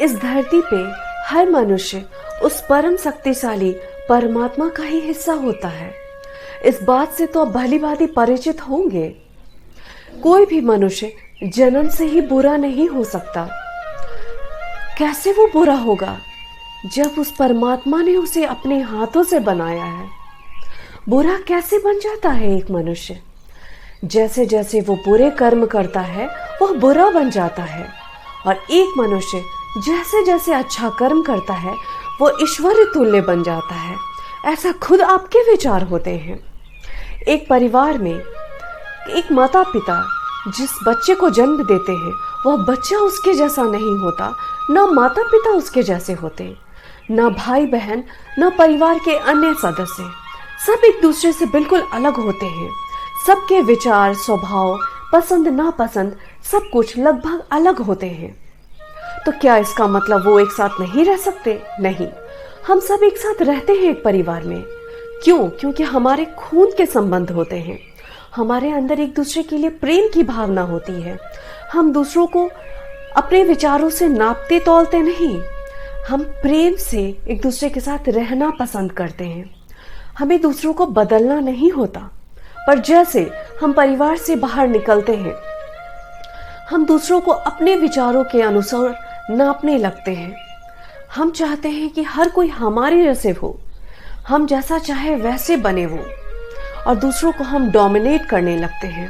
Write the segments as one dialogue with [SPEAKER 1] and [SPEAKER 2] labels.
[SPEAKER 1] इस धरती पे हर मनुष्य उस परम शक्तिशाली परमात्मा का ही हिस्सा होता है। इस बात से तो आप भली भांति परिचित होंगे। कोई भी मनुष्य जन्म से ही बुरा नहीं हो सकता। कैसे वो बुरा होगा जब उस परमात्मा ने उसे अपने हाथों से बनाया है। बुरा कैसे बन जाता है एक मनुष्य? जैसे जैसे वो बुरे कर्म करता है वह बुरा बन जाता है, और एक मनुष्य जैसे जैसे अच्छा कर्म करता है वो ईश्वर तुल्य बन जाता है। ऐसा खुद आपके विचार होते हैं। एक परिवार में एक माता पिता जिस बच्चे को जन्म देते हैं वह बच्चा उसके जैसा नहीं होता, ना माता पिता उसके जैसे होते, ना भाई बहन, ना परिवार के अन्य सदस्य। सब एक दूसरे से बिल्कुल अलग होते हैं। सबके विचार, स्वभाव, पसंद नापसंद सब कुछ लगभग अलग होते हैं। तो क्या इसका मतलब वो एक साथ नहीं रह सकते? नहीं, हम सब एक साथ रहते हैं एक परिवार में। क्यों? क्योंकि हमारे खून के संबंध होते हैं। हमारे अंदर एक दूसरे के लिए प्रेम की भावना होती है। हम दूसरों को अपने विचारों से नापते तौलते नहीं। हम प्रेम से एक दूसरे के साथ रहना पसंद करते हैं। हमें दूसरों को बदलना नहीं होता। पर जैसे हम परिवार से बाहर निकलते हैं, हम दूसरों को अपने विचारों के अनुसार नापने लगते हैं। हम चाहते हैं कि हर कोई हमारे जैसे हो, हम जैसा चाहे वैसे बने वो, और दूसरों को हम डोमिनेट करने लगते हैं।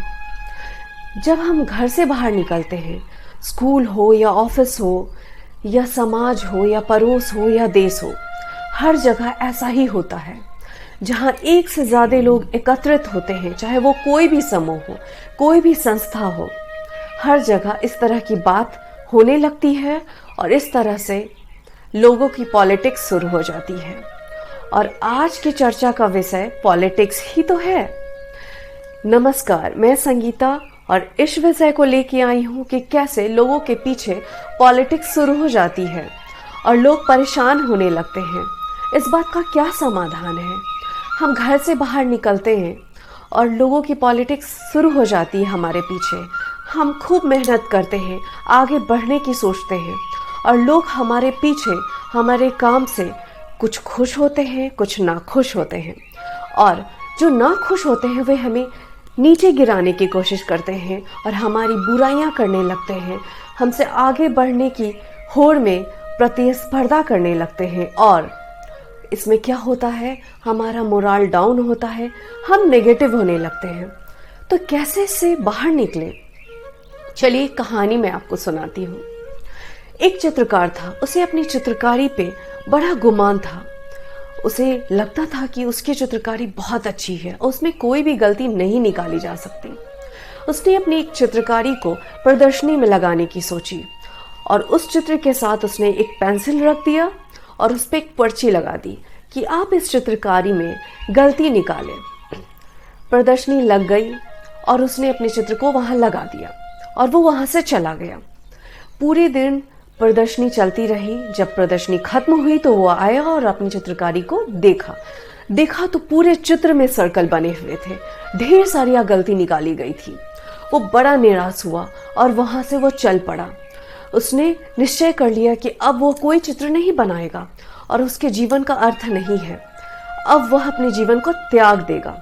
[SPEAKER 1] जब हम घर से बाहर निकलते हैं, स्कूल हो या ऑफिस हो या समाज हो या पड़ोस हो या देश हो, हर जगह ऐसा ही होता है। जहाँ एक से ज़्यादा लोग एकत्रित होते हैं, चाहे वो कोई भी समूह हो, कोई भी संस्था हो, हर जगह इस तरह की बात होने लगती है और इस तरह से लोगों की पॉलिटिक्स शुरू हो जाती है। और आज की चर्चा का विषय पॉलिटिक्स ही तो है। नमस्कार, मैं संगीता और इस विषय को लेके आई हूँ कि कैसे लोगों के पीछे पॉलिटिक्स शुरू हो जाती है और लोग परेशान होने लगते हैं। इस बात का क्या समाधान है? हम घर से बाहर निकलते हैं और लोगों की पॉलिटिक्स शुरू हो जाती है हमारे पीछे। हम खूब मेहनत करते हैं, आगे बढ़ने की सोचते हैं, और लोग हमारे पीछे हमारे काम से कुछ खुश होते हैं, कुछ ना खुश होते हैं, और जो ना खुश होते हैं वे हमें नीचे गिराने की कोशिश करते हैं और हमारी बुराइयां करने लगते हैं। हमसे आगे बढ़ने की होड़ में प्रतिस्पर्धा करने लगते हैं, और इसमें क्या होता है, हमारा मोरल डाउन होता है, हम नेगेटिव होने लगते हैं। तो कैसे इससे बाहर निकले? चलिए एक कहानी मैं आपको सुनाती हूँ। एक चित्रकार था, उसे अपनी चित्रकारी पे बड़ा गुमान था। उसे लगता था कि उसकी चित्रकारी बहुत अच्छी है, उसमें कोई भी गलती नहीं निकाली जा सकती। उसने अपनी एक चित्रकारी को प्रदर्शनी में लगाने की सोची, और उस चित्र के साथ उसने एक पेंसिल रख दिया और उस पर एक पर्ची लगा दी कि आप इस चित्रकारी में गलती निकालें। प्रदर्शनी लग गई और उसने अपने चित्र को वहां लगा दिया और वो वहां से चला गया। पूरे दिन प्रदर्शनी चलती रही। जब प्रदर्शनी खत्म हुई तो वो आया और अपनी चित्रकारी को देखा तो पूरे चित्र में सर्कल बने हुए थे, ढेर सारी गलती निकाली गई थी। वो बड़ा निराश हुआ और वहां से वो चल पड़ा। उसने निश्चय कर लिया कि अब वो कोई चित्र नहीं बनाएगा और उसके जीवन का अर्थ नहीं है। अब वह अपने जीवन को त्याग देगा।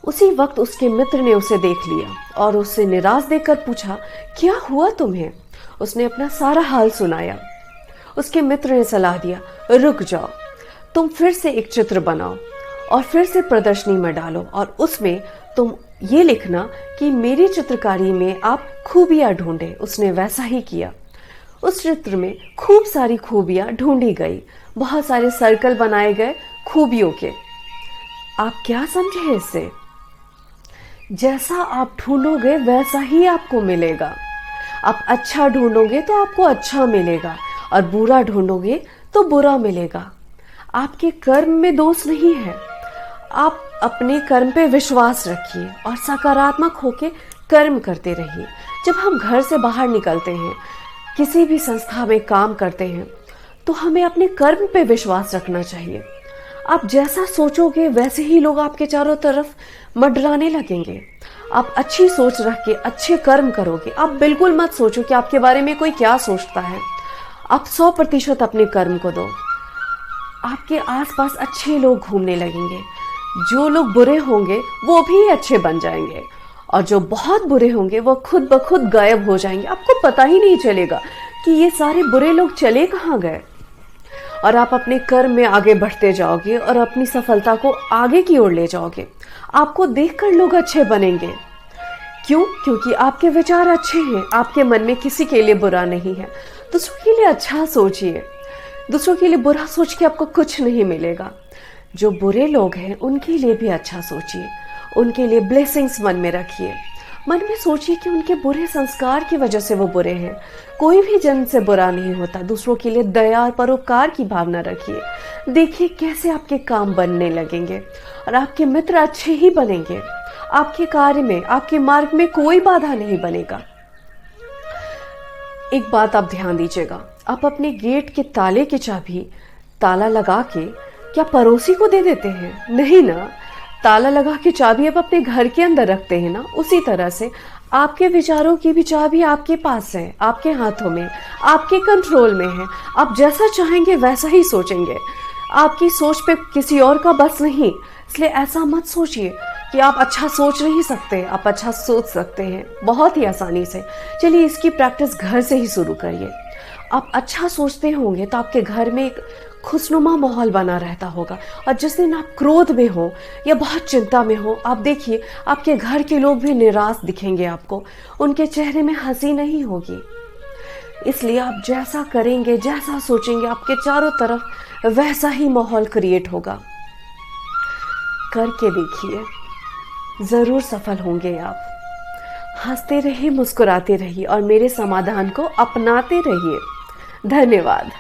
[SPEAKER 1] उसी वक्त उसके मित्र ने उसे देख लिया और उससे निराश देखकर पूछा, क्या हुआ तुम्हें? उसने अपना सारा हाल सुनाया। उसके मित्र ने सलाह दिया, रुक जाओ, तुम फिर से एक चित्र बनाओ और फिर से प्रदर्शनी में डालो, और उसमें तुम ये लिखना कि मेरी चित्रकारी में आप खूबियां ढूंढे। उसने वैसा ही किया। उस चित्र में खूब सारी खूबियां ढूंढी गई, बहुत सारे सर्कल बनाए गए खूबियों के। आप क्या समझे इससे? जैसा आप ढूंढोगे वैसा ही आपको मिलेगा। आप अच्छा ढूंढोगे तो आपको अच्छा मिलेगा, और बुरा ढूंढोगे तो बुरा मिलेगा। आपके कर्म में दोष नहीं है। आप अपने कर्म पे विश्वास रखिए और सकारात्मक होके कर्म करते रहिए। जब हम घर से बाहर निकलते हैं, किसी भी संस्था में काम करते हैं, तो हमें अपने कर्म पे विश्वास रखना चाहिए। आप जैसा सोचोगे वैसे ही लोग आपके चारों तरफ मंडराने लगेंगे। आप अच्छी सोच रख के अच्छे कर्म करोगे। आप बिल्कुल मत सोचो कि आपके बारे में कोई क्या सोचता है। आप 100% अपने कर्म को दो। आपके आसपास अच्छे लोग घूमने लगेंगे। जो लोग बुरे होंगे वो भी अच्छे बन जाएंगे, और जो बहुत बुरे होंगे वो खुद ब खुद गायब हो जाएंगे। आपको पता ही नहीं चलेगा कि ये सारे बुरे लोग चले कहाँ गए। और आप अपने कर्म में आगे बढ़ते जाओगे और अपनी सफलता को आगे की ओर ले जाओगे। आपको देखकर लोग अच्छे बनेंगे। क्यों? क्योंकि आपके विचार अच्छे हैं। आपके मन में किसी के लिए बुरा नहीं है। दूसरों के लिए अच्छा सोचिए। दूसरों के लिए बुरा सोच के आपको कुछ नहीं मिलेगा। जो बुरे लोग हैं उनके लिए भी अच्छा सोचिए। उनके लिए ब्लेसिंग्स मन में रखिए। मन में सोचिए कि उनके बुरे संस्कार की वजह से वो बुरे हैं। कोई भी जन से बुरा नहीं होता। दूसरों के लिए दया और परोपकार की भावना रखिए। देखिए कैसे आपके काम बनने लगेंगे और आपके मित्र अच्छे ही बनेंगे। आपके कार्य में, आपके मार्ग में कोई बाधा नहीं बनेगा। एक बात आप ध्यान दीजिएगा, आप अपने गेट के ताले की चाबी ताला लगा के क्या पड़ोसी को दे देते हैं? नहीं ना। ताला लगा के चाबी आप अपने घर के अंदर रखते हैं ना। उसी तरह से आपके विचारों की भी चाबी आपके पास है, आपके हाथों में, आपके कंट्रोल में है। आप जैसा चाहेंगे वैसा ही सोचेंगे। आपकी सोच पे किसी और का बस नहीं। इसलिए ऐसा मत सोचिए कि आप अच्छा सोच नहीं सकते। आप अच्छा सोच सकते हैं बहुत ही आसानी से। चलिए इसकी प्रैक्टिस घर से ही शुरू करिए। आप अच्छा सोचते होंगे तो आपके घर में एक खुशनुमा माहौल बना रहता होगा। और जिस दिन आप क्रोध में हो या बहुत चिंता में हो, आप देखिए आपके घर के लोग भी निराश दिखेंगे आपको। उनके चेहरे में हंसी नहीं होगी। इसलिए आप जैसा करेंगे, जैसा सोचेंगे, आपके चारों तरफ वैसा ही माहौल क्रिएट होगा। करके देखिए, जरूर सफल होंगे आप। हंसते रहिए, मुस्कुराते रहिए और मेरे समाधान को अपनाते रहिए। धन्यवाद।